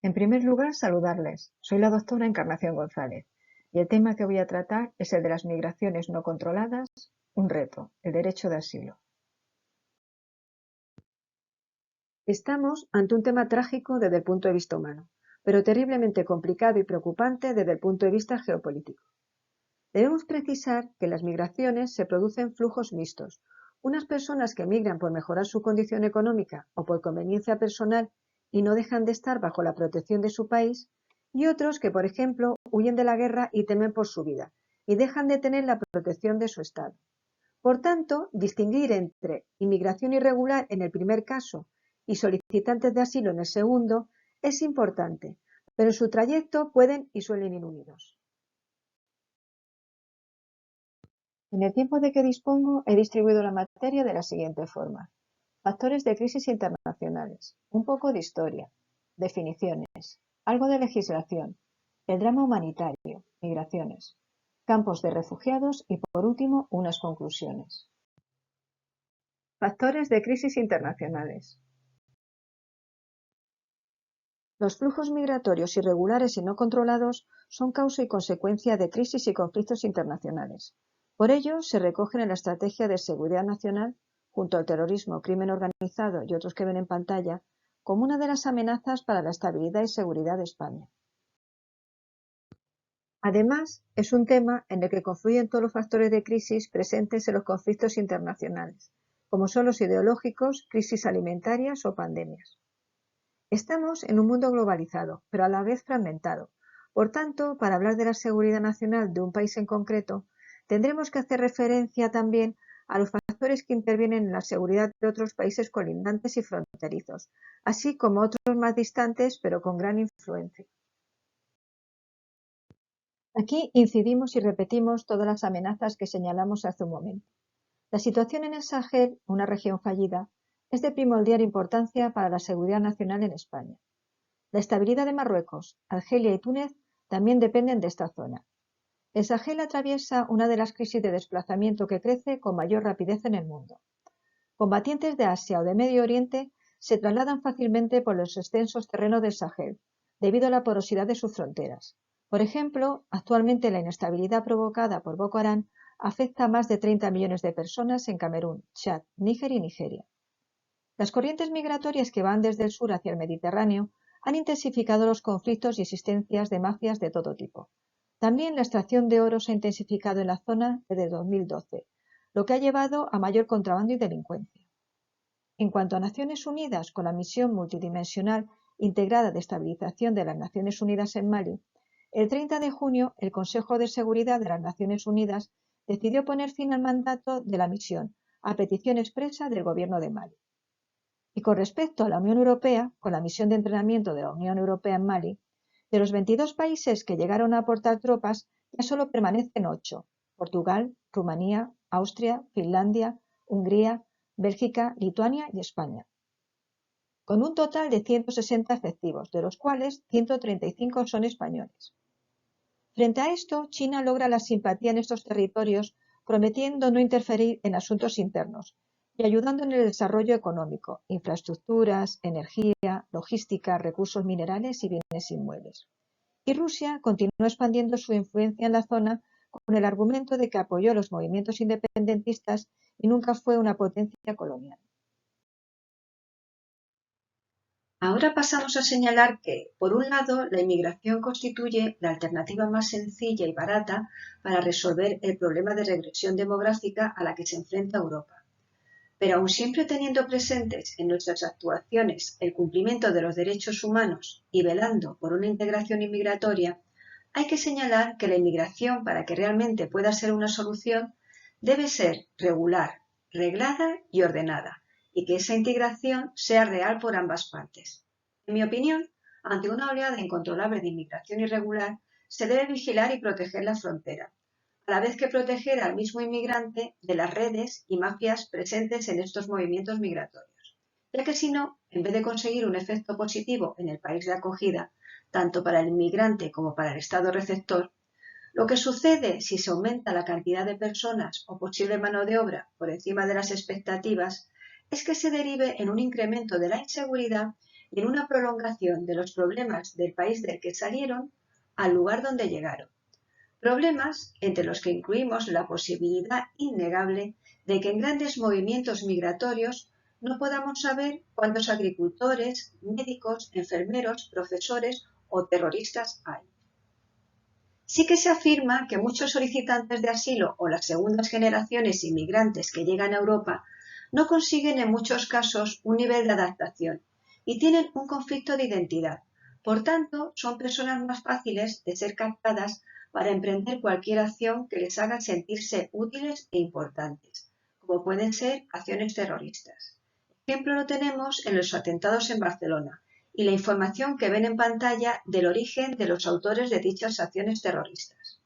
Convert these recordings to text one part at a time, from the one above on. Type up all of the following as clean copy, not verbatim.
En primer lugar, saludarles. Soy la doctora Encarnación González y el tema que voy a tratar es el de las migraciones no controladas, un reto, el derecho de asilo. Estamos ante un tema trágico desde el punto de vista humano, pero terriblemente complicado y preocupante desde el punto de vista geopolítico. Debemos precisar que en las migraciones se producen flujos mixtos, unas personas que migran por mejorar su condición económica o por conveniencia personal y no dejan de estar bajo la protección de su país, y otros que, por ejemplo, huyen de la guerra y temen por su vida y dejan de tener la protección de su Estado. Por tanto, distinguir entre inmigración irregular en el primer caso y solicitantes de asilo en el segundo es importante, pero en su trayecto pueden y suelen ir unidos. En el tiempo de que dispongo, he distribuido la materia de la siguiente forma. Factores de crisis internacionales, un poco de historia, definiciones, algo de legislación, el drama humanitario, migraciones, campos de refugiados y, por último, unas conclusiones. Factores de crisis internacionales. Los flujos migratorios irregulares y no controlados son causa y consecuencia de crisis y conflictos internacionales. Por ello, se recogen en la Estrategia de Seguridad Nacional, junto al terrorismo, crimen organizado y otros que ven en pantalla, como una de las amenazas para la estabilidad y seguridad de España. Además, es un tema en el que confluyen todos los factores de crisis presentes en los conflictos internacionales, como son los ideológicos, crisis alimentarias o pandemias. Estamos en un mundo globalizado, pero a la vez fragmentado. Por tanto, para hablar de la seguridad nacional de un país en concreto, tendremos que hacer referencia también a los factores que intervienen en la seguridad de otros países colindantes y fronterizos, así como otros más distantes, pero con gran influencia. Aquí incidimos y repetimos todas las amenazas que señalamos hace un momento. La situación en el Sahel, una región fallida, es de primordial importancia para la seguridad nacional en España. La estabilidad de Marruecos, Argelia y Túnez también dependen de esta zona. El Sahel atraviesa una de las crisis de desplazamiento que crece con mayor rapidez en el mundo. Combatientes de Asia o de Medio Oriente se trasladan fácilmente por los extensos terrenos del Sahel, debido a la porosidad de sus fronteras. Por ejemplo, actualmente la inestabilidad provocada por Boko Haram afecta a más de 30 millones de personas en Camerún, Chad, Níger y Nigeria. Las corrientes migratorias que van desde el sur hacia el Mediterráneo han intensificado los conflictos y existencias de mafias de todo tipo. También la extracción de oro se ha intensificado en la zona desde 2012, lo que ha llevado a mayor contrabando y delincuencia. En cuanto a Naciones Unidas, con la misión multidimensional integrada de estabilización de las Naciones Unidas en Mali, el 30 de junio el Consejo de Seguridad de las Naciones Unidas decidió poner fin al mandato de la misión, a petición expresa del gobierno de Mali. Y con respecto a la Unión Europea, con la misión de entrenamiento de la Unión Europea en Mali, de los 22 países que llegaron a aportar tropas, ya solo permanecen 8: Portugal, Rumanía, Austria, Finlandia, Hungría, Bélgica, Lituania y España, con un total de 160 efectivos, de los cuales 135 son españoles. Frente a esto, China logra la simpatía en estos territorios, prometiendo no interferir en asuntos internos y ayudando en el desarrollo económico, infraestructuras, energía, logística, recursos minerales y bienes inmuebles. Y Rusia continuó expandiendo su influencia en la zona con el argumento de que apoyó los movimientos independentistas y nunca fue una potencia colonial. Ahora pasamos a señalar que, por un lado, la inmigración constituye la alternativa más sencilla y barata para resolver el problema de regresión demográfica a la que se enfrenta Europa. Pero aun siempre teniendo presentes en nuestras actuaciones el cumplimiento de los derechos humanos y velando por una integración inmigratoria, hay que señalar que la inmigración, para que realmente pueda ser una solución, debe ser regular, reglada y ordenada, y que esa integración sea real por ambas partes. En mi opinión, ante una oleada incontrolable de inmigración irregular, se debe vigilar y proteger la frontera, a la vez que proteger al mismo inmigrante de las redes y mafias presentes en estos movimientos migratorios, ya que si no, en vez de conseguir un efecto positivo en el país de acogida, tanto para el inmigrante como para el Estado receptor, lo que sucede si se aumenta la cantidad de personas o posible mano de obra por encima de las expectativas es que se derive en un incremento de la inseguridad y en una prolongación de los problemas del país del que salieron al lugar donde llegaron. Problemas entre los que incluimos la posibilidad innegable de que en grandes movimientos migratorios no podamos saber cuántos agricultores, médicos, enfermeros, profesores o terroristas hay. Sí que se afirma que muchos solicitantes de asilo o las segundas generaciones inmigrantes que llegan a Europa no consiguen en muchos casos un nivel de adaptación y tienen un conflicto de identidad. Por tanto, son personas más fáciles de ser captadas para emprender cualquier acción que les haga sentirse útiles e importantes, como pueden ser acciones terroristas. Ejemplo lo tenemos en los atentados en Barcelona y la información que ven en pantalla del origen de los autores de dichas acciones terroristas.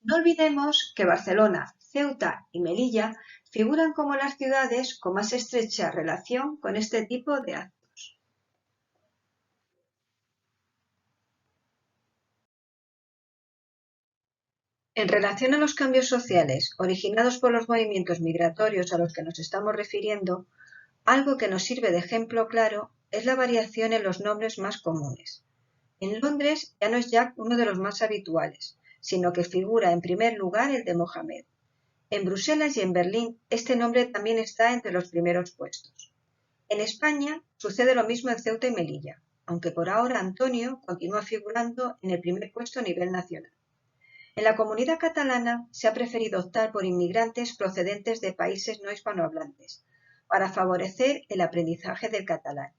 No olvidemos que Barcelona, Ceuta y Melilla figuran como las ciudades con más estrecha relación con este tipo de actos. En relación a los cambios sociales originados por los movimientos migratorios a los que nos estamos refiriendo, algo que nos sirve de ejemplo claro es la variación en los nombres más comunes. En Londres ya no es Jack uno de los más habituales, sino que figura en primer lugar el de Mohamed. En Bruselas y en Berlín este nombre también está entre los primeros puestos. En España sucede lo mismo en Ceuta y Melilla, aunque por ahora Antonio continúa figurando en el primer puesto a nivel nacional. En la comunidad catalana se ha preferido optar por inmigrantes procedentes de países no hispanohablantes, para favorecer el aprendizaje del catalán,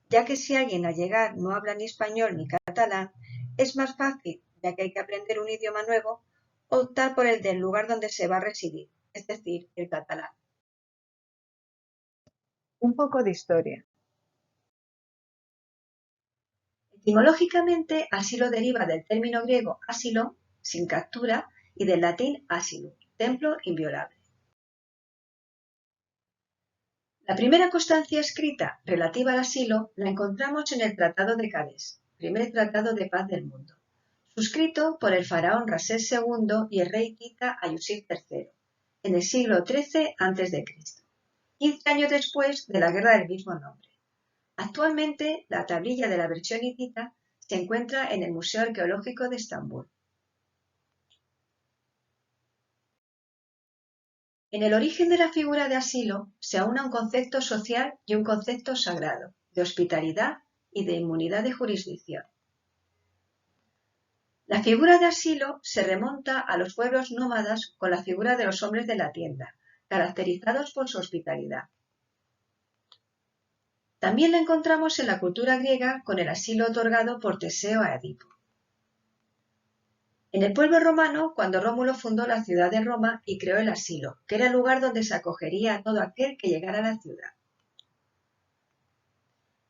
ya que si alguien al llegar no habla ni español ni catalán, es más fácil, ya que hay que aprender un idioma nuevo, optar por el del lugar donde se va a residir, es decir, el catalán. Un poco de historia. Etimológicamente, asilo deriva del término griego asilo, sin captura, y del latín asilum, templo inviolable. La primera constancia escrita relativa al asilo la encontramos en el Tratado de Cadés, primer tratado de paz del mundo, suscrito por el faraón Ramsés II y el rey hitita Ayusif III, en el siglo XIII a.C., 15 años después de la guerra del mismo nombre. Actualmente, la tablilla de la versión hitita se encuentra en el Museo Arqueológico de Estambul. En el origen de la figura de asilo se aúna un concepto social y un concepto sagrado, de hospitalidad y de inmunidad de jurisdicción. La figura de asilo se remonta a los pueblos nómadas con la figura de los hombres de la tienda, caracterizados por su hospitalidad. También la encontramos en la cultura griega con el asilo otorgado por Teseo a Edipo. En el pueblo romano, cuando Rómulo fundó la ciudad de Roma y creó el asilo, que era el lugar donde se acogería a todo aquel que llegara a la ciudad.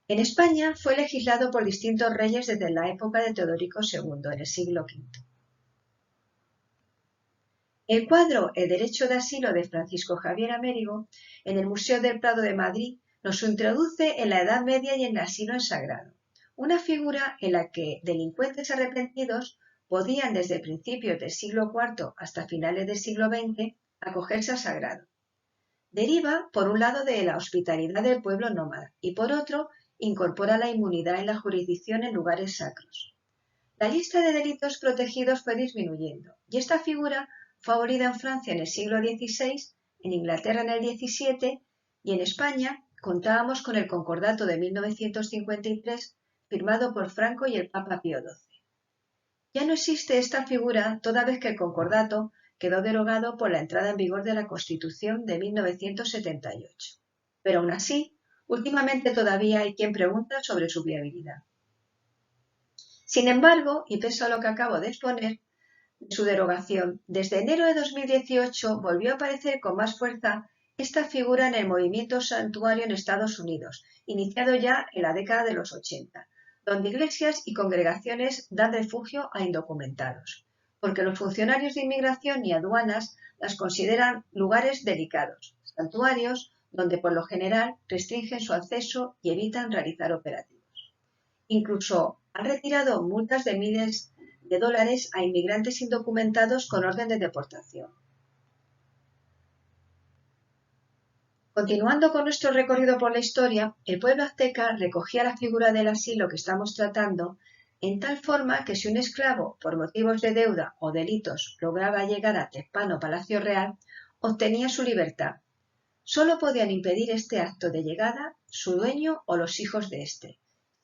En España fue legislado por distintos reyes desde la época de Teodorico II, en el siglo V. El cuadro El derecho de asilo de Francisco Javier Amérigo, en el Museo del Prado de Madrid, nos introduce en la Edad Media y en el asilo en sagrado, una figura en la que delincuentes arrepentidos podían desde principios del siglo IV hasta finales del siglo XX acogerse al sagrado. Deriva, por un lado, de la hospitalidad del pueblo nómada y, por otro, incorpora la inmunidad en la jurisdicción en lugares sacros. La lista de delitos protegidos fue disminuyendo y esta figura fue abolida en Francia en el siglo XVI, en Inglaterra en el XVII y en España contábamos con el Concordato de 1953 firmado por Franco y el Papa Pío XII. Ya no existe esta figura toda vez que el Concordato quedó derogado por la entrada en vigor de la Constitución de 1978. Pero aún así, últimamente todavía hay quien pregunta sobre su viabilidad. Sin embargo, y pese a lo que acabo de exponer, de su derogación, desde enero de 2018 volvió a aparecer con más fuerza esta figura en el movimiento santuario en Estados Unidos, iniciado ya en la década de los 80, donde iglesias y congregaciones dan refugio a indocumentados, porque los funcionarios de inmigración y aduanas las consideran lugares delicados, santuarios donde por lo general restringen su acceso y evitan realizar operativos. Incluso han retirado multas de miles de dólares a inmigrantes indocumentados con orden de deportación. Continuando con nuestro recorrido por la historia, el pueblo azteca recogía la figura del asilo que estamos tratando en tal forma que si un esclavo, por motivos de deuda o delitos, lograba llegar a Tepano, Palacio Real, obtenía su libertad. Solo podían impedir este acto de llegada su dueño o los hijos de éste.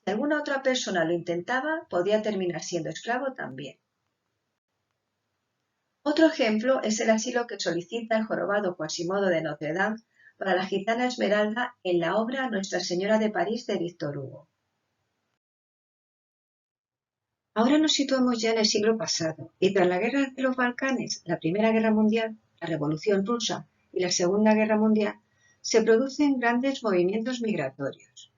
Si alguna otra persona lo intentaba, podía terminar siendo esclavo también. Otro ejemplo es el asilo que solicita el jorobado Quasimodo de Notre Dame para la gitana Esmeralda en la obra Nuestra Señora de París de Víctor Hugo. Ahora nos situamos ya en el siglo pasado y tras la guerra de los Balcanes, la Primera Guerra Mundial, la Revolución Rusa y la Segunda Guerra Mundial, se producen grandes movimientos migratorios.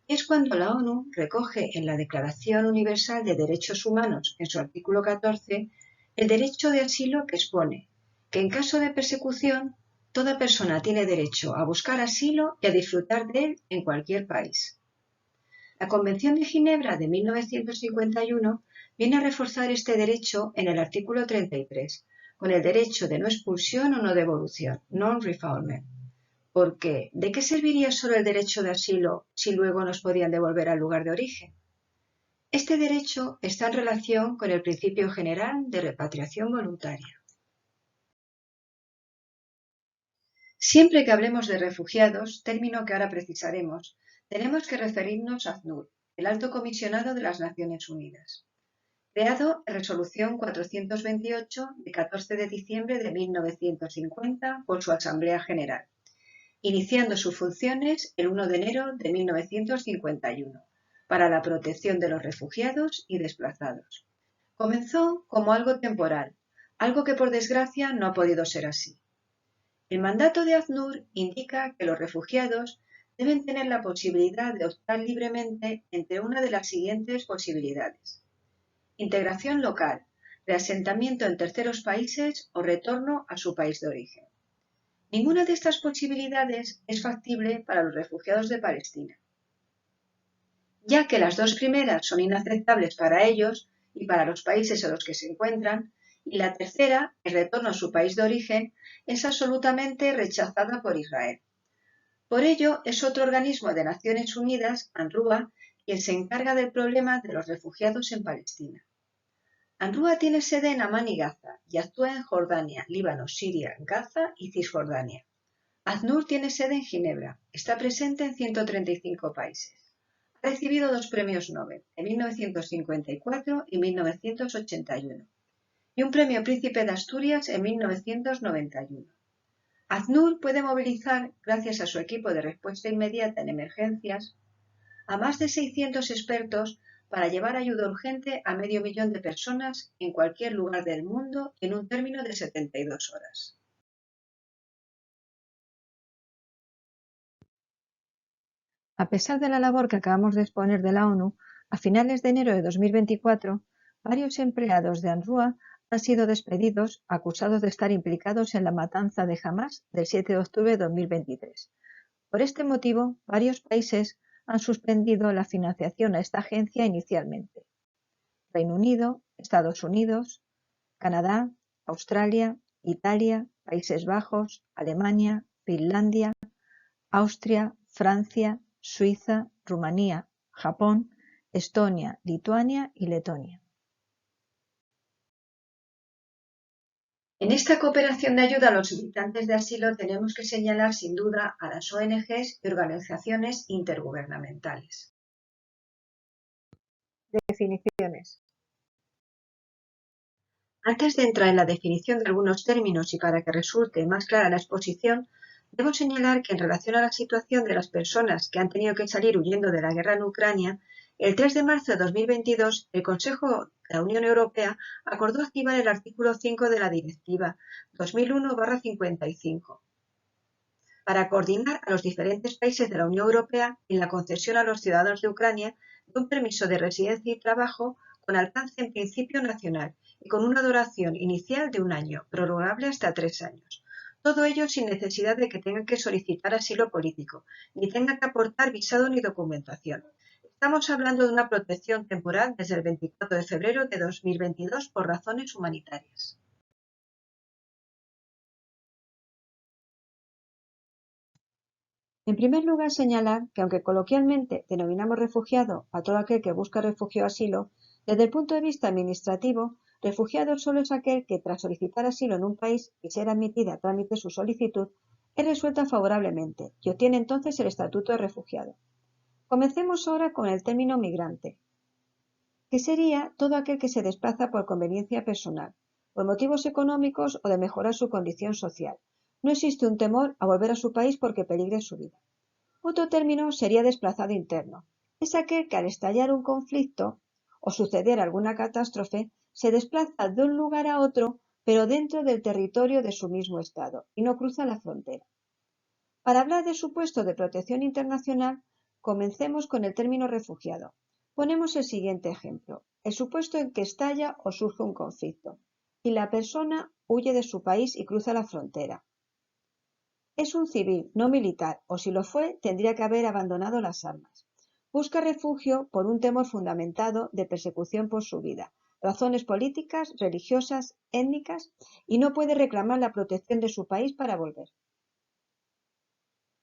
Es cuando la ONU recoge en la Declaración Universal de Derechos Humanos, en su artículo 14, el derecho de asilo que expone que en caso de persecución, toda persona tiene derecho a buscar asilo y a disfrutar de él en cualquier país. La Convención de Ginebra de 1951 viene a reforzar este derecho en el artículo 33, con el derecho de no expulsión o no devolución, non-refoulement. Porque, ¿de qué serviría solo el derecho de asilo si luego nos podían devolver al lugar de origen? Este derecho está en relación con el principio general de repatriación voluntaria. Siempre que hablemos de refugiados, término que ahora precisaremos, tenemos que referirnos a ACNUR, el Alto Comisionado de las Naciones Unidas, creado en Resolución 428 de 14 de diciembre de 1950 por su Asamblea General, iniciando sus funciones el 1 de enero de 1951 para la protección de los refugiados y desplazados. Comenzó como algo temporal, algo que por desgracia no ha podido ser así. El mandato de ACNUR indica que los refugiados deben tener la posibilidad de optar libremente entre una de las siguientes posibilidades: integración local, reasentamiento en terceros países o retorno a su país de origen. Ninguna de estas posibilidades es factible para los refugiados de Palestina, ya que las dos primeras son inaceptables para ellos y para los países en los que se encuentran, y la tercera, el retorno a su país de origen, es absolutamente rechazada por Israel. Por ello, es otro organismo de Naciones Unidas, UNRWA, quien se encarga del problema de los refugiados en Palestina. UNRWA tiene sede en Amán y Gaza y actúa en Jordania, Líbano, Siria, Gaza y Cisjordania. ACNUR tiene sede en Ginebra, está presente en 135 países. Ha recibido 2 premios Nobel, en 1954 y 1981, y un premio Príncipe de Asturias en 1991. ACNUR puede movilizar, gracias a su equipo de respuesta inmediata en emergencias, a más de 600 expertos para llevar ayuda urgente a 500.000 de personas en cualquier lugar del mundo en un término de 72 horas. A pesar de la labor que acabamos de exponer de la ONU, a finales de enero de 2024, varios empleados de UNRWA han sido despedidos acusados de estar implicados en la matanza de Hamás del 7 de octubre de 2023. Por este motivo, varios países han suspendido la financiación a esta agencia inicialmente: Reino Unido, Estados Unidos, Canadá, Australia, Italia, Países Bajos, Alemania, Finlandia, Austria, Francia, Suiza, Rumanía, Japón, Estonia, Lituania y Letonia. En esta cooperación de ayuda a los solicitantes de asilo tenemos que señalar sin duda a las ONGs y organizaciones intergubernamentales. Definiciones. Antes de entrar en la definición de algunos términos y para que resulte más clara la exposición, debo señalar que en relación a la situación de las personas que han tenido que salir huyendo de la guerra en Ucrania, el 3 de marzo de 2022, el Consejo de la Unión Europea acordó activar el artículo 5 de la Directiva 2001/55 para coordinar a los diferentes países de la Unión Europea en la concesión a los ciudadanos de Ucrania de un permiso de residencia y trabajo con alcance en principio nacional y con una duración inicial de 1 año, prorrogable hasta 3 años. Todo ello sin necesidad de que tengan que solicitar asilo político, ni tengan que aportar visado ni documentación. Estamos hablando de una protección temporal desde el 24 de febrero de 2022 por razones humanitarias. En primer lugar, señalar que aunque coloquialmente denominamos refugiado a todo aquel que busca refugio o asilo, desde el punto de vista administrativo, refugiado solo es aquel que, tras solicitar asilo en un país y ser admitida a trámite su solicitud, es resuelta favorablemente y obtiene entonces el estatuto de refugiado. Comencemos ahora con el término migrante, que sería todo aquel que se desplaza por conveniencia personal, por motivos económicos o de mejorar su condición social. No existe un temor a volver a su país porque peligre su vida. Otro término sería desplazado interno. Es aquel que al estallar un conflicto o suceder alguna catástrofe se desplaza de un lugar a otro, pero dentro del territorio de su mismo estado y no cruza la frontera. Para hablar de supuesto de protección internacional, comencemos con el término refugiado. Ponemos el siguiente ejemplo: el supuesto en que estalla o surge un conflicto y la persona huye de su país y cruza la frontera. Es un civil, no militar, o si lo fue, tendría que haber abandonado las armas. Busca refugio por un temor fundamentado de persecución por su vida, razones políticas, religiosas, étnicas, y no puede reclamar la protección de su país para volver.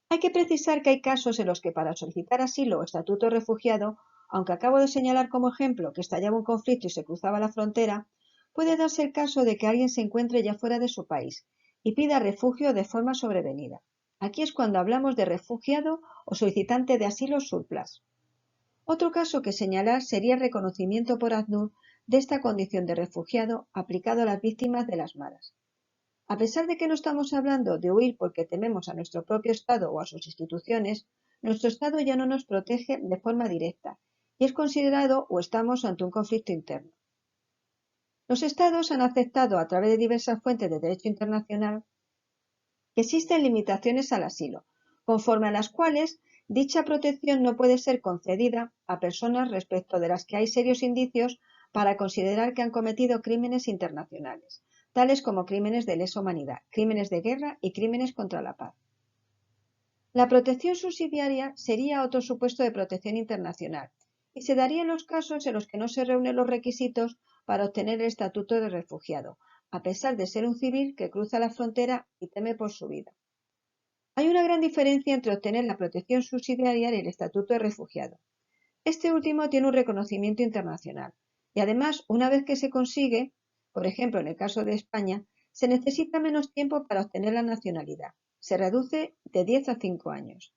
Hay que precisar que hay casos en los que para solicitar asilo o estatuto de refugiado, aunque acabo de señalar como ejemplo que estallaba un conflicto y se cruzaba la frontera, puede darse el caso de que alguien se encuentre ya fuera de su país y pida refugio de forma sobrevenida. Aquí es cuando hablamos de refugiado o solicitante de asilo surplus. Otro caso que señalar sería el reconocimiento por ACNUR de esta condición de refugiado aplicado a las víctimas de las maras. A pesar de que no estamos hablando de huir porque tememos a nuestro propio Estado o a sus instituciones, nuestro Estado ya no nos protege de forma directa y es considerado o estamos ante un conflicto interno. Los Estados han aceptado a través de diversas fuentes de derecho internacional que existen limitaciones al asilo, conforme a las cuales dicha protección no puede ser concedida a personas respecto de las que hay serios indicios para considerar que han cometido crímenes internacionales, tales como crímenes de lesa humanidad, crímenes de guerra y crímenes contra la paz. La protección subsidiaria sería otro supuesto de protección internacional y se daría en los casos en los que no se reúnen los requisitos para obtener el estatuto de refugiado, a pesar de ser un civil que cruza la frontera y teme por su vida. Hay una gran diferencia entre obtener la protección subsidiaria y el estatuto de refugiado. Este último tiene un reconocimiento internacional y además, una vez que se consigue, por ejemplo en el caso de España, se necesita menos tiempo para obtener la nacionalidad. Se reduce de 10 a 5 años.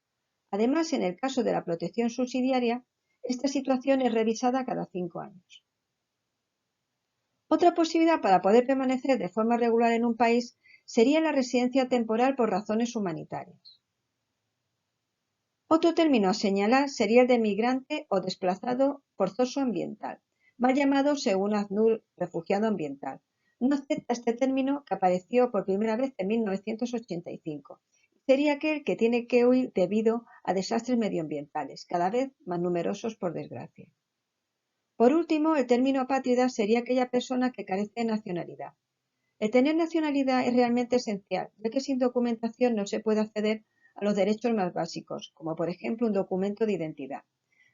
Además, en el caso de la protección subsidiaria, esta situación es revisada cada 5 años. Otra posibilidad para poder permanecer de forma regular en un país sería la residencia temporal por razones humanitarias. Otro término a señalar sería el de migrante o desplazado forzoso ambiental, mal llamado según ACNUR refugiado ambiental. No acepta este término, que apareció por primera vez en 1985. Sería aquel que tiene que huir debido a desastres medioambientales, cada vez más numerosos por desgracia. Por último, el término apátrida sería aquella persona que carece de nacionalidad. El tener nacionalidad es realmente esencial, ya que sin documentación no se puede acceder a los derechos más básicos, como por ejemplo un documento de identidad.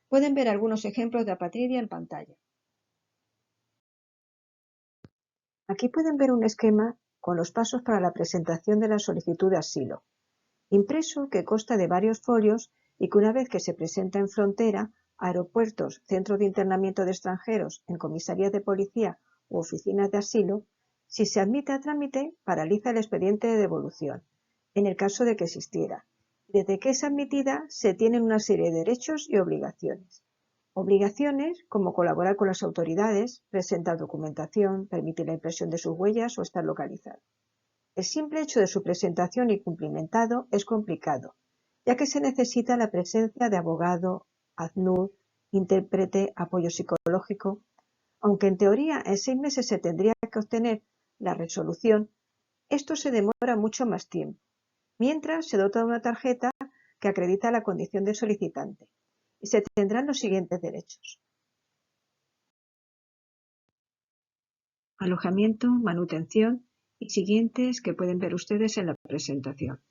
Pueden ver algunos ejemplos de apatridia en pantalla. Aquí pueden ver un esquema con los pasos para la presentación de la solicitud de asilo, impreso que consta de varios folios y que una vez que se presenta en frontera, aeropuertos, centros de internamiento de extranjeros, en comisarías de policía u oficinas de asilo, si se admite a trámite, paraliza el expediente de devolución, en el caso de que existiera. Desde que es admitida, se tienen una serie de derechos y obligaciones. Obligaciones como colaborar con las autoridades, presentar documentación, permitir la impresión de sus huellas o estar localizado. El simple hecho de su presentación y cumplimentado es complicado, ya que se necesita la presencia de abogado, ACNUR, intérprete, apoyo psicológico. Aunque en teoría en 6 meses se tendría que obtener la resolución, esto se demora mucho más tiempo, mientras se dota de una tarjeta que acredita la condición de solicitante y se tendrán los siguientes derechos: alojamiento, manutención y siguientes que pueden ver ustedes en la presentación.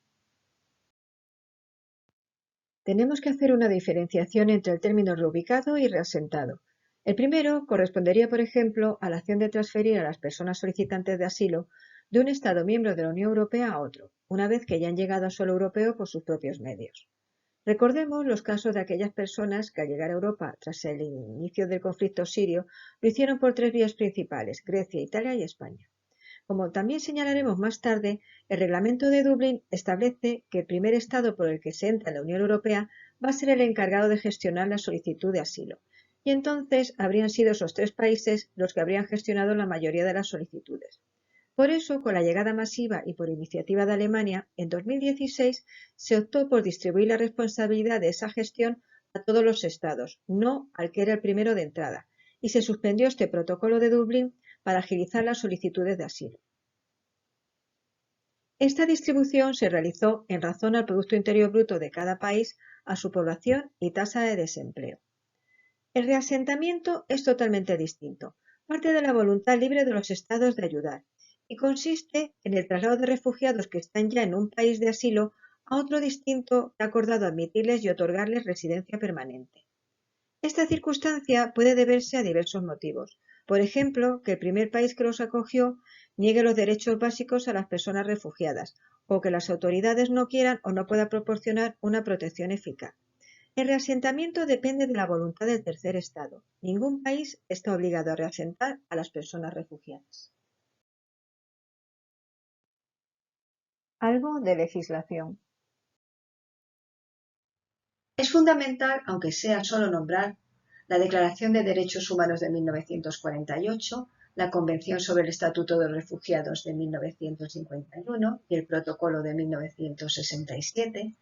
Tenemos que hacer una diferenciación entre el término reubicado y reasentado. El primero correspondería, por ejemplo, a la acción de transferir a las personas solicitantes de asilo de un Estado miembro de la Unión Europea a otro, una vez que ya han llegado a suelo europeo por sus propios medios. Recordemos los casos de aquellas personas que al llegar a Europa tras el inicio del conflicto sirio lo hicieron por tres vías principales: Grecia, Italia y España. Como también señalaremos más tarde, el Reglamento de Dublín establece que el primer Estado por el que se entra en la Unión Europea va a ser el encargado de gestionar la solicitud de asilo, y entonces habrían sido esos tres países los que habrían gestionado la mayoría de las solicitudes. Por eso, con la llegada masiva y por iniciativa de Alemania, en 2016 se optó por distribuir la responsabilidad de esa gestión a todos los Estados, no al que era el primero de entrada, y se suspendió este protocolo de Dublín para agilizar las solicitudes de asilo. Esta distribución se realizó en razón al Producto Interior Bruto de cada país, a su población y tasa de desempleo. El reasentamiento es totalmente distinto, parte de la voluntad libre de los Estados de ayudar, y consiste en el traslado de refugiados que están ya en un país de asilo a otro distinto que ha acordado admitirles y otorgarles residencia permanente. Esta circunstancia puede deberse a diversos motivos. Por ejemplo, que el primer país que los acogió niegue los derechos básicos a las personas refugiadas, o que las autoridades no quieran o no puedan proporcionar una protección eficaz. El reasentamiento depende de la voluntad del tercer Estado. Ningún país está obligado a reasentar a las personas refugiadas. Algo de legislación. Es fundamental, aunque sea solo nombrar, la Declaración de Derechos Humanos de 1948, la Convención sobre el Estatuto de los Refugiados de 1951 y el Protocolo de 1967,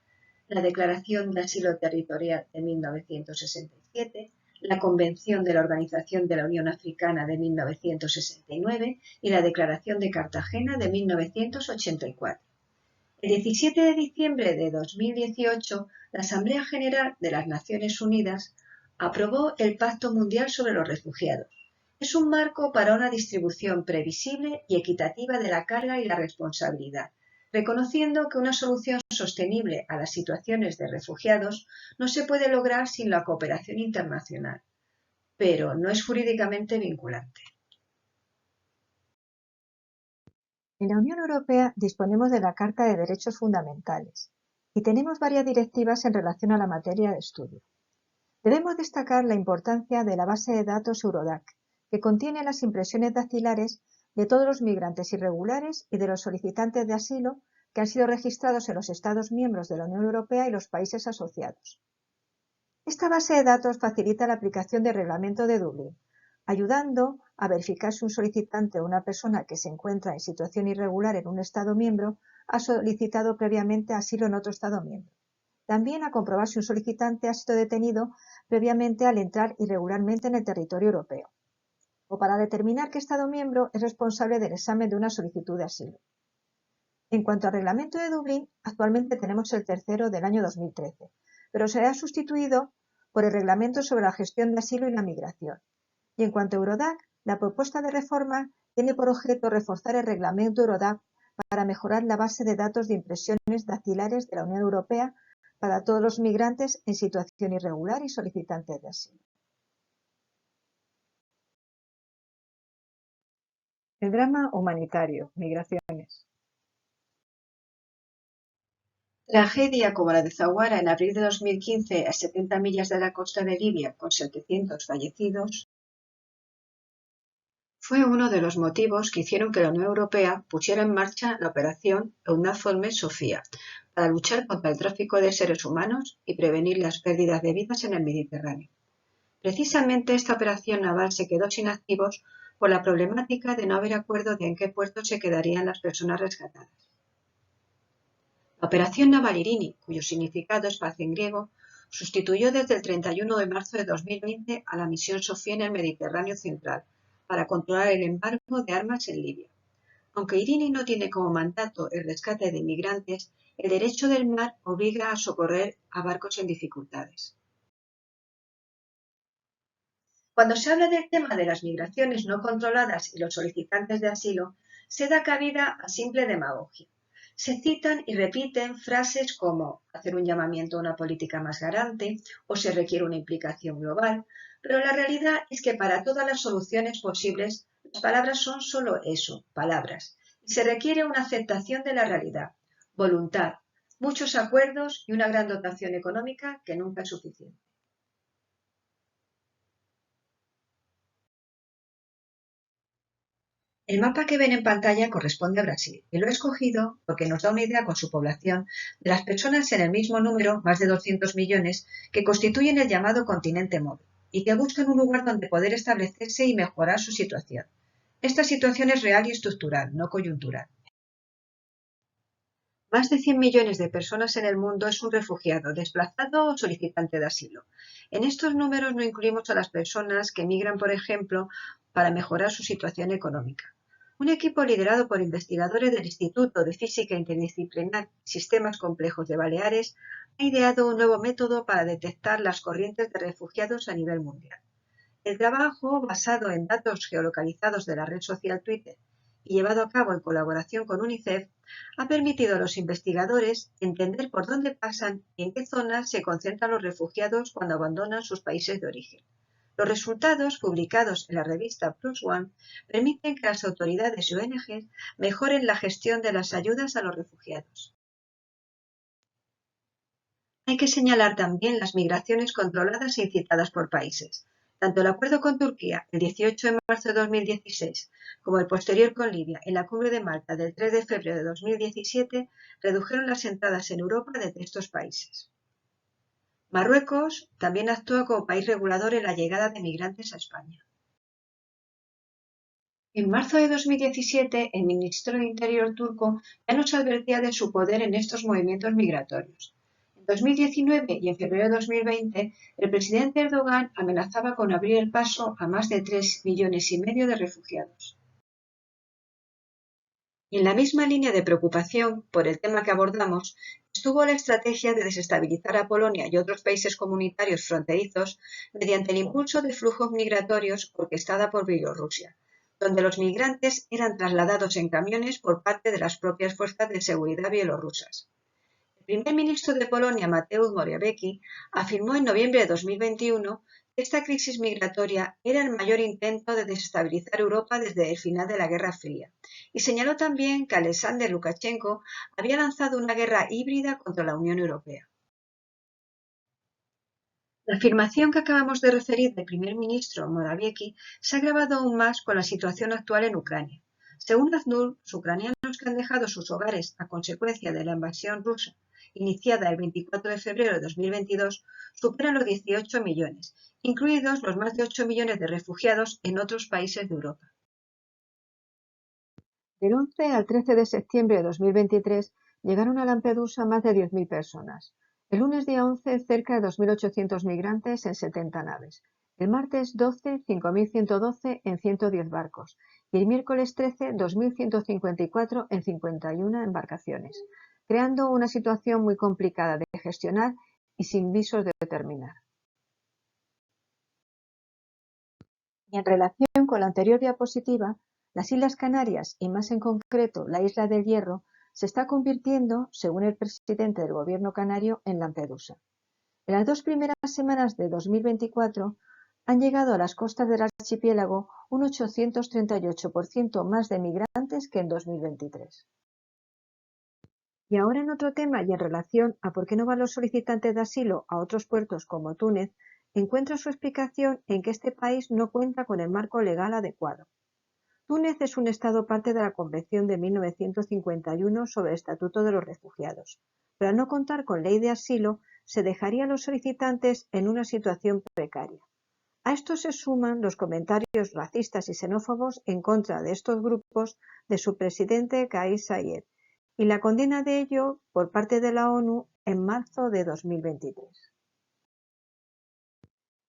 la Declaración de Asilo Territorial de 1967, la Convención de la Organización de la Unión Africana de 1969 y la Declaración de Cartagena de 1984. El 17 de diciembre de 2018, la Asamblea General de las Naciones Unidas aprobó el Pacto Mundial sobre los Refugiados. Es un marco para una distribución previsible y equitativa de la carga y la responsabilidad, reconociendo que una solución sostenible a las situaciones de refugiados no se puede lograr sin la cooperación internacional, pero no es jurídicamente vinculante. En la Unión Europea disponemos de la Carta de Derechos Fundamentales y tenemos varias directivas en relación a la materia de estudio. Debemos destacar la importancia de la base de datos Eurodac, que contiene las impresiones dactilares de todos los migrantes irregulares y de los solicitantes de asilo que han sido registrados en los Estados miembros de la Unión Europea y los países asociados. Esta base de datos facilita la aplicación del Reglamento de Dublín, ayudando a verificar si un solicitante o una persona que se encuentra en situación irregular en un Estado miembro ha solicitado previamente asilo en otro Estado miembro. También a comprobar si un solicitante ha sido detenido previamente al entrar irregularmente en el territorio europeo, o para determinar qué Estado miembro es responsable del examen de una solicitud de asilo. En cuanto al Reglamento de Dublín, actualmente tenemos el tercero del año 2013, pero será sustituido por el Reglamento sobre la gestión de asilo y la migración. Y en cuanto a Eurodac, la propuesta de reforma tiene por objeto reforzar el Reglamento Eurodac para mejorar la base de datos de impresiones dactilares de la Unión Europea para todos los migrantes en situación irregular y solicitantes de asilo. El drama humanitario, migraciones. Tragedia como la de Zawara en abril de 2015 a 70 millas de la costa de Libia, con 700 fallecidos, fue uno de los motivos que hicieron que la Unión Europea pusiera en marcha la operación EUNAVFOR Med-Sophia para luchar contra el tráfico de seres humanos y prevenir las pérdidas de vidas en el Mediterráneo. Precisamente esta operación naval se quedó sin activos por la problemática de no haber acuerdo de en qué puerto se quedarían las personas rescatadas. La operación naval Irini, cuyo significado es paz en griego, sustituyó desde el 31 de marzo de 2020 a la misión Sofía en el Mediterráneo central para controlar el embargo de armas en Libia. Aunque Irini no tiene como mandato el rescate de inmigrantes, el derecho del mar obliga a socorrer a barcos en dificultades. Cuando se habla del tema de las migraciones no controladas y los solicitantes de asilo, se da cabida a simple demagogia. Se citan y repiten frases como hacer un llamamiento a una política más garante o se requiere una implicación global, pero la realidad es que para todas las soluciones posibles las palabras son solo eso, palabras, y se requiere una aceptación de la realidad, voluntad, muchos acuerdos y una gran dotación económica que nunca es suficiente. El mapa que ven en pantalla corresponde a Brasil y lo he escogido porque nos da una idea con su población de las personas en el mismo número, más de 200 millones, que constituyen el llamado continente móvil y que buscan un lugar donde poder establecerse y mejorar su situación. Esta situación es real y estructural, no coyuntural. Más de 100 millones de personas en el mundo es un refugiado, desplazado o solicitante de asilo. En estos números no incluimos a las personas que migran, por ejemplo, para mejorar su situación económica. Un equipo liderado por investigadores del Instituto de Física Interdisciplinar Sistemas Complejos de Baleares ha ideado un nuevo método para detectar las corrientes de refugiados a nivel mundial. El trabajo, basado en datos geolocalizados de la red social Twitter y llevado a cabo en colaboración con UNICEF, ha permitido a los investigadores entender por dónde pasan y en qué zonas se concentran los refugiados cuando abandonan sus países de origen. Los resultados, publicados en la revista Plus One, permiten que las autoridades y ONG mejoren la gestión de las ayudas a los refugiados. Hay que señalar también las migraciones controladas e incitadas por países. Tanto el acuerdo con Turquía, el 18 de marzo de 2016, como el posterior con Libia, en la cumbre de Malta del 3 de febrero de 2017, redujeron las entradas en Europa desde estos países. Marruecos también actúa como país regulador en la llegada de migrantes a España. En marzo de 2017, el ministro de Interior turco ya nos advertía de su poder en estos movimientos migratorios. En 2019 y en febrero de 2020, el presidente Erdogan amenazaba con abrir el paso a más de 3,5 millones de refugiados. Y en la misma línea de preocupación por el tema que abordamos, estuvo la estrategia de desestabilizar a Polonia y otros países comunitarios fronterizos mediante el impulso de flujos migratorios orquestada por Bielorrusia, donde los migrantes eran trasladados en camiones por parte de las propias fuerzas de seguridad bielorrusas. El primer ministro de Polonia, Mateusz Morawiecki, afirmó en noviembre de 2021 que esta crisis migratoria era el mayor intento de desestabilizar Europa desde el final de la Guerra Fría, y señaló también que Alexander Lukashenko había lanzado una guerra híbrida contra la Unión Europea. La afirmación que acabamos de referir del primer ministro Morawiecki se ha agravado aún más con la situación actual en Ucrania. Según ACNUR, los ucranianos que han dejado sus hogares a consecuencia de la invasión rusa iniciada el 24 de febrero de 2022 superan los 18 millones, incluidos los más de 8 millones de refugiados en otros países de Europa. Del 11 al 13 de septiembre de 2023 llegaron a Lampedusa más de 10.000 personas. El lunes día 11, cerca de 2.800 migrantes en 70 naves. El martes 12, 5.112 en 110 barcos. Y el miércoles 13, 2.154 en 51 embarcaciones, creando una situación muy complicada de gestionar y sin visos de terminar. Y en relación con la anterior diapositiva, las Islas Canarias, y más en concreto la Isla del Hierro, se está convirtiendo, según el presidente del gobierno canario, en Lampedusa. En las 2 primeras semanas de 2024 han llegado a las costas del archipiélago un 838% más de migrantes que en 2023. Y ahora en otro tema y en relación a por qué no van los solicitantes de asilo a otros puertos como Túnez, encuentra su explicación en que este país no cuenta con el marco legal adecuado. Túnez es un Estado parte de la Convención de 1951 sobre el Estatuto de los Refugiados, pero al no contar con ley de asilo, se dejaría a los solicitantes en una situación precaria. A esto se suman los comentarios racistas y xenófobos en contra de estos grupos de su presidente Kais Saied y la condena de ello por parte de la ONU en marzo de 2023.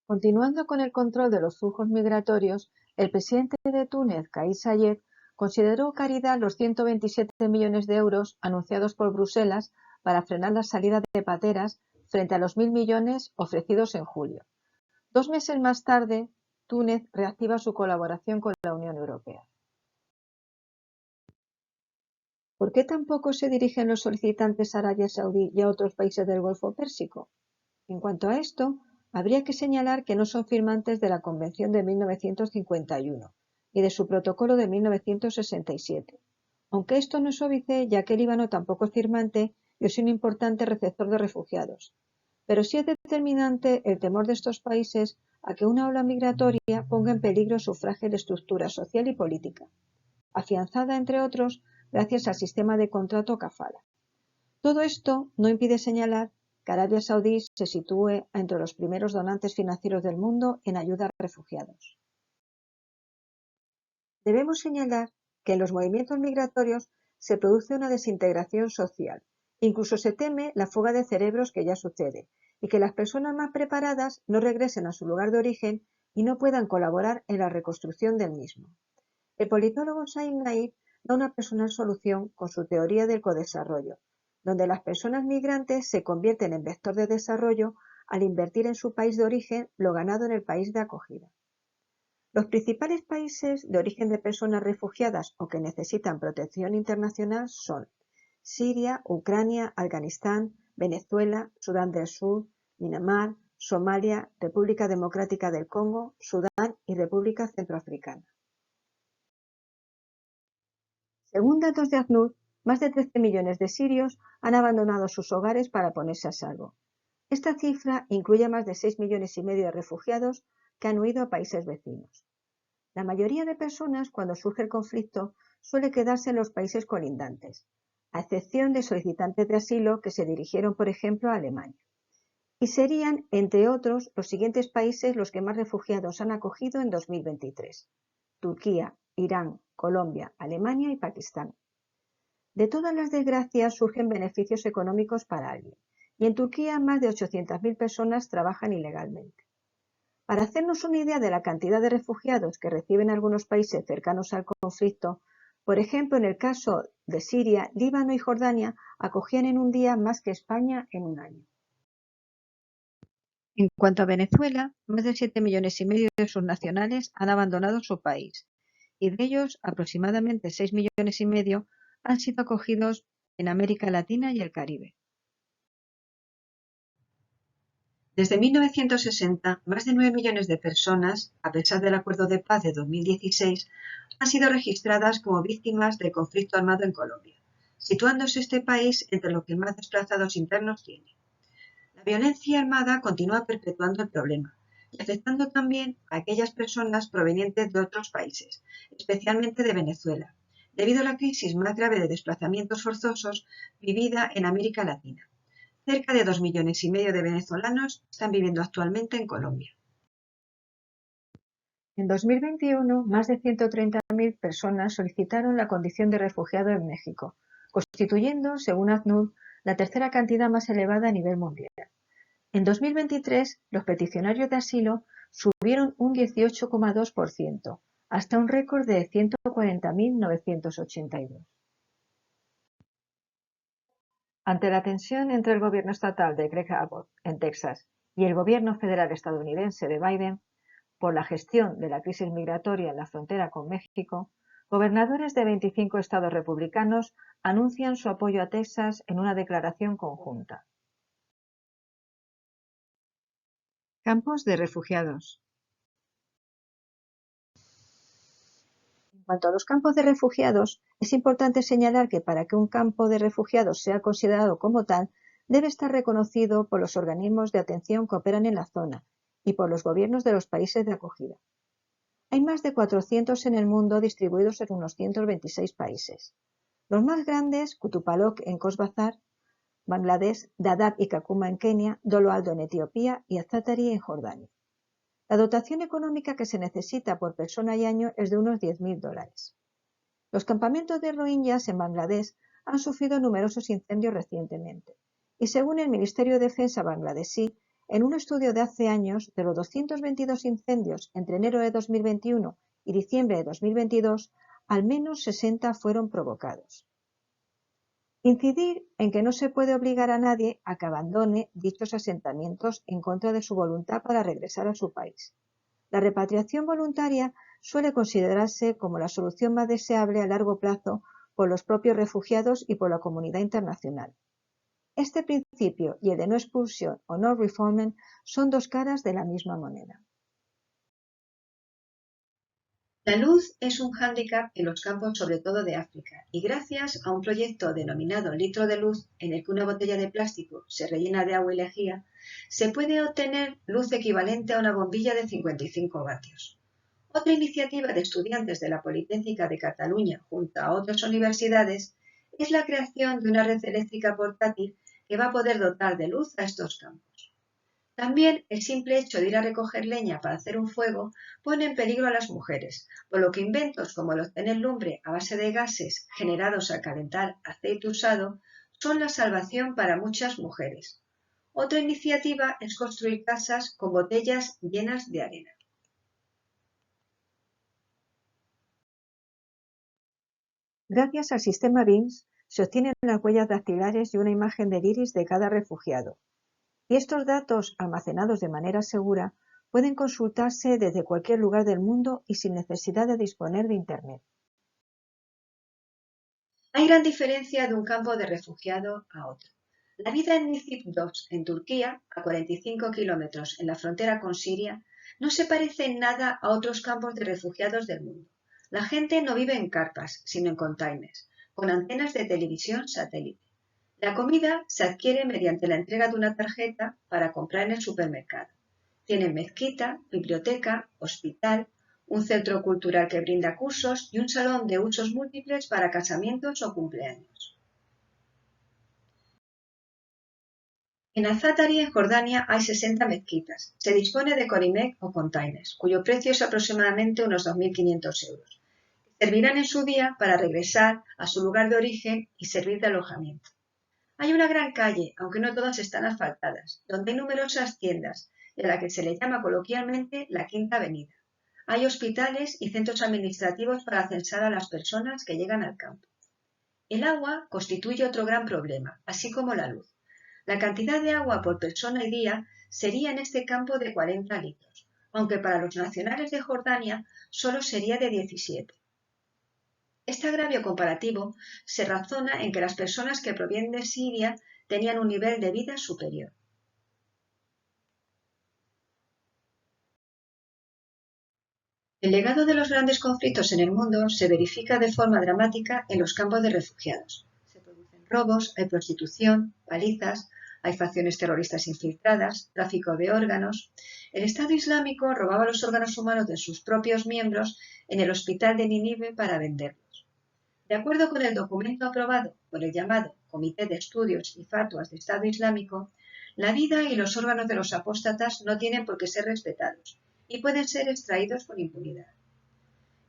Continuando con el control de los flujos migratorios, el presidente de Túnez, Kais Saied, consideró caridad los 127 millones de euros anunciados por Bruselas para frenar la salida de pateras frente a los 1.000 millones ofrecidos en julio. 2 meses más tarde, Túnez reactiva su colaboración con la Unión Europea. ¿Por qué tampoco se dirigen los solicitantes a Arabia Saudí y a otros países del Golfo Pérsico? En cuanto a esto, habría que señalar que no son firmantes de la Convención de 1951 y de su protocolo de 1967, aunque esto no es óbice ya que el Líbano tampoco es firmante y es un importante receptor de refugiados. Pero sí es determinante el temor de estos países a que una ola migratoria ponga en peligro su frágil estructura social y política, afianzada, entre otros, gracias al sistema de contrato kafala. Todo esto no impide señalar que Arabia Saudí se sitúe entre los primeros donantes financieros del mundo en ayuda a refugiados. Debemos señalar que en los movimientos migratorios se produce una desintegración social. Incluso se teme la fuga de cerebros que ya sucede y que las personas más preparadas no regresen a su lugar de origen y no puedan colaborar en la reconstrucción del mismo. El politólogo Said Naif da una personal solución con su teoría del codesarrollo, donde las personas migrantes se convierten en vector de desarrollo al invertir en su país de origen lo ganado en el país de acogida. Los principales países de origen de personas refugiadas o que necesitan protección internacional son Siria, Ucrania, Afganistán, Venezuela, Sudán del Sur, Myanmar, Somalia, República Democrática del Congo, Sudán y República Centroafricana. Según datos de ACNUR, más de 13 millones de sirios han abandonado sus hogares para ponerse a salvo. Esta cifra incluye a más de 6,5 millones de refugiados que han huido a países vecinos. La mayoría de personas, cuando surge el conflicto, suele quedarse en los países colindantes, a excepción de solicitantes de asilo que se dirigieron, por ejemplo, a Alemania. Y serían, entre otros, los siguientes países los que más refugiados han acogido en 2023: Turquía, Irán, Colombia, Alemania y Pakistán. De todas las desgracias surgen beneficios económicos para alguien, y en Turquía más de 800.000 personas trabajan ilegalmente. Para hacernos una idea de la cantidad de refugiados que reciben algunos países cercanos al conflicto, por ejemplo, en el caso de Siria, Líbano y Jordania acogían en un día más que España en un año. En cuanto a Venezuela, más de 7,5 millones de sus nacionales han abandonado su país, y de ellos aproximadamente 6,5 millones han sido acogidos en América Latina y el Caribe. Desde 1960, más de 9 millones de personas, a pesar del Acuerdo de Paz de 2016, han sido registradas como víctimas del conflicto armado en Colombia, situándose este país entre los que más desplazados internos tiene. La violencia armada continúa perpetuando el problema y afectando también a aquellas personas provenientes de otros países, especialmente de Venezuela, debido a la crisis más grave de desplazamientos forzosos vivida en América Latina. Cerca de 2,5 millones de venezolanos están viviendo actualmente en Colombia. En 2021, más de 130.000 personas solicitaron la condición de refugiado en México, constituyendo, según ACNUR, la tercera cantidad más elevada a nivel mundial. En 2023, los peticionarios de asilo subieron un 18,2%, hasta un récord de 140.982. Ante la tensión entre el gobierno estatal de Greg Abbott, en Texas, y el gobierno federal estadounidense de Biden, por la gestión de la crisis migratoria en la frontera con México, gobernadores de 25 estados republicanos anuncian su apoyo a Texas en una declaración conjunta. Campos de refugiados. En cuanto a los campos de refugiados, es importante señalar que para que un campo de refugiados sea considerado como tal, debe estar reconocido por los organismos de atención que operan en la zona y por los gobiernos de los países de acogida. Hay más de 400 en el mundo, distribuidos en unos 126 países. Los más grandes: Kutupalok en Cox's Bazar, Bangladesh, Dadaab y Kakuma en Kenia, Dolo Aldo en Etiopía y Azatari en Jordania. La dotación económica que se necesita por persona y año es de unos $10.000. Los campamentos de rohingyas en Bangladesh han sufrido numerosos incendios recientemente, y según el Ministerio de Defensa bangladesí, en un estudio de hace años, de los 222 incendios entre enero de 2021 y diciembre de 2022, al menos 60 fueron provocados. Incidir en que no se puede obligar a nadie a que abandone dichos asentamientos en contra de su voluntad para regresar a su país. La repatriación voluntaria suele considerarse como la solución más deseable a largo plazo por los propios refugiados y por la comunidad internacional. Este principio y el de no expulsión o no refoulement son dos caras de la misma moneda. La luz es un hándicap en los campos sobre todo de África y gracias a un proyecto denominado litro de luz en el que una botella de plástico se rellena de agua y lejía, se puede obtener luz equivalente a una bombilla de 55 vatios. Otra iniciativa de estudiantes de la Politécnica de Cataluña junto a otras universidades es la creación de una red eléctrica portátil que va a poder dotar de luz a estos campos. También el simple hecho de ir a recoger leña para hacer un fuego pone en peligro a las mujeres, por lo que inventos como el obtener lumbre a base de gases generados al calentar aceite usado son la salvación para muchas mujeres. Otra iniciativa es construir casas con botellas llenas de arena. Gracias al sistema BIMS se obtienen las huellas dactilares y una imagen del iris de cada refugiado. Y estos datos, almacenados de manera segura, pueden consultarse desde cualquier lugar del mundo y sin necesidad de disponer de Internet. Hay gran diferencia de un campo de refugiado a otro. La vida en Nizip II, en Turquía, a 45 kilómetros en la frontera con Siria, no se parece en nada a otros campos de refugiados del mundo. La gente no vive en carpas, sino en containers, con antenas de televisión satélite. La comida se adquiere mediante la entrega de una tarjeta para comprar en el supermercado. Tienen mezquita, biblioteca, hospital, un centro cultural que brinda cursos y un salón de usos múltiples para casamientos o cumpleaños. En Azatari, en Jordania, hay 60 mezquitas. Se dispone de Corimek o containers, cuyo precio es aproximadamente unos 2.500 euros. Servirán en su día para regresar a su lugar de origen y servir de alojamiento. Hay una gran calle, aunque no todas están asfaltadas, donde hay numerosas tiendas, y a la que se le llama coloquialmente la Quinta Avenida. Hay hospitales y centros administrativos para censar a las personas que llegan al campo. El agua constituye otro gran problema, así como la luz. La cantidad de agua por persona y día sería en este campo de 40 litros, aunque para los nacionales de Jordania solo sería de 17. Este agravio comparativo se razona en que las personas que provienen de Siria tenían un nivel de vida superior. El legado de los grandes conflictos en el mundo se verifica de forma dramática en los campos de refugiados. Se producen robos, hay prostitución, palizas, hay facciones terroristas infiltradas, tráfico de órganos. El Estado Islámico robaba los órganos humanos de sus propios miembros en el hospital de Nínive para venderlos. De acuerdo con el documento aprobado por el llamado Comité de Estudios y Fatuas de Estado Islámico, la vida y los órganos de los apóstatas no tienen por qué ser respetados y pueden ser extraídos con impunidad.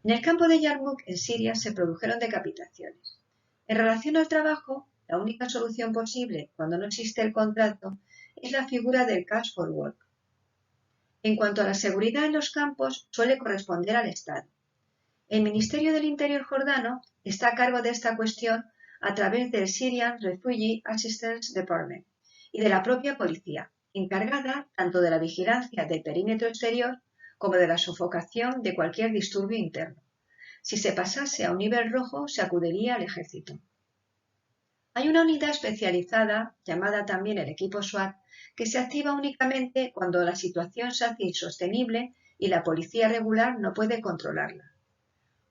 En el campo de Yarmouk, en Siria, se produjeron decapitaciones. En relación al trabajo, la única solución posible cuando no existe el contrato es la figura del cash for work. En cuanto a la seguridad en los campos, suele corresponder al Estado. El Ministerio del Interior jordano está a cargo de esta cuestión a través del Syrian Refugee Assistance Department y de la propia policía, encargada tanto de la vigilancia del perímetro exterior como de la sofocación de cualquier disturbio interno. Si se pasase a un nivel rojo, se acudiría al ejército. Hay una unidad especializada, llamada también el equipo SWAT, que se activa únicamente cuando la situación se hace insostenible y la policía regular no puede controlarla.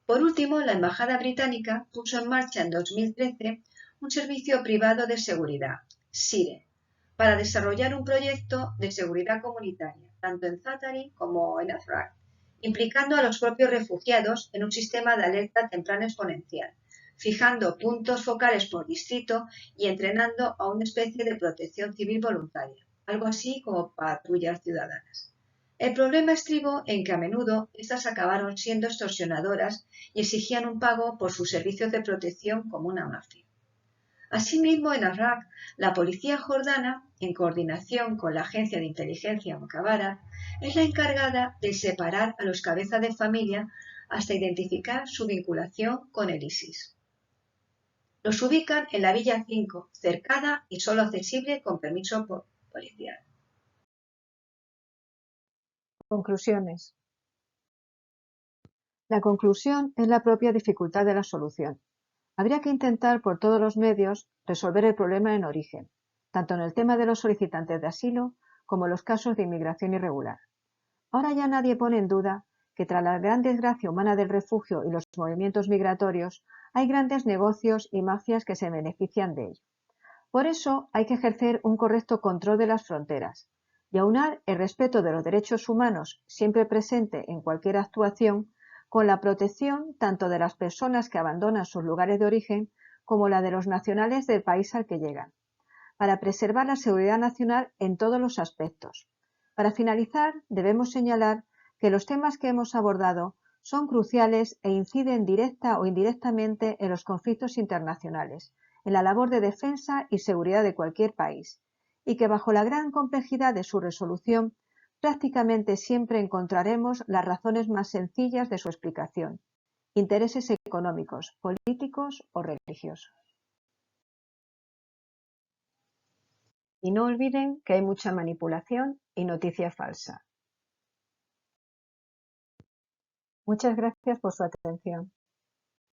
Por último, la Embajada británica puso en marcha en 2013 un servicio privado de seguridad, SIRE, para desarrollar un proyecto de seguridad comunitaria, tanto en Zaatari como en Afrak, implicando a los propios refugiados en un sistema de alerta temprana exponencial, fijando puntos focales por distrito y entrenando a una especie de protección civil voluntaria, algo así como patrullas ciudadanas. El problema estribó en que a menudo estas acabaron siendo extorsionadoras y exigían un pago por sus servicios de protección como una mafia. Asimismo, en Arrak, la policía jordana, en coordinación con la agencia de inteligencia Mukhabara, es la encargada de separar a los cabezas de familia hasta identificar su vinculación con el ISIS. Los ubican en la Villa 5, cercada y solo accesible con permiso policial. Conclusiones. La conclusión es la propia dificultad de la solución. Habría que intentar por todos los medios resolver el problema en origen, tanto en el tema de los solicitantes de asilo como en los casos de inmigración irregular. Ahora ya nadie pone en duda que tras la gran desgracia humana del refugio y los movimientos migratorios, hay grandes negocios y mafias que se benefician de ello. Por eso hay que ejercer un correcto control de las fronteras y aunar el respeto de los derechos humanos siempre presente en cualquier actuación con la protección tanto de las personas que abandonan sus lugares de origen como la de los nacionales del país al que llegan, para preservar la seguridad nacional en todos los aspectos. Para finalizar, debemos señalar que los temas que hemos abordado son cruciales e inciden directa o indirectamente en los conflictos internacionales, en la labor de defensa y seguridad de cualquier país, y que bajo la gran complejidad de su resolución prácticamente siempre encontraremos las razones más sencillas de su explicación: intereses económicos, políticos o religiosos. Y no olviden que hay mucha manipulación y noticia falsa. Muchas gracias por su atención.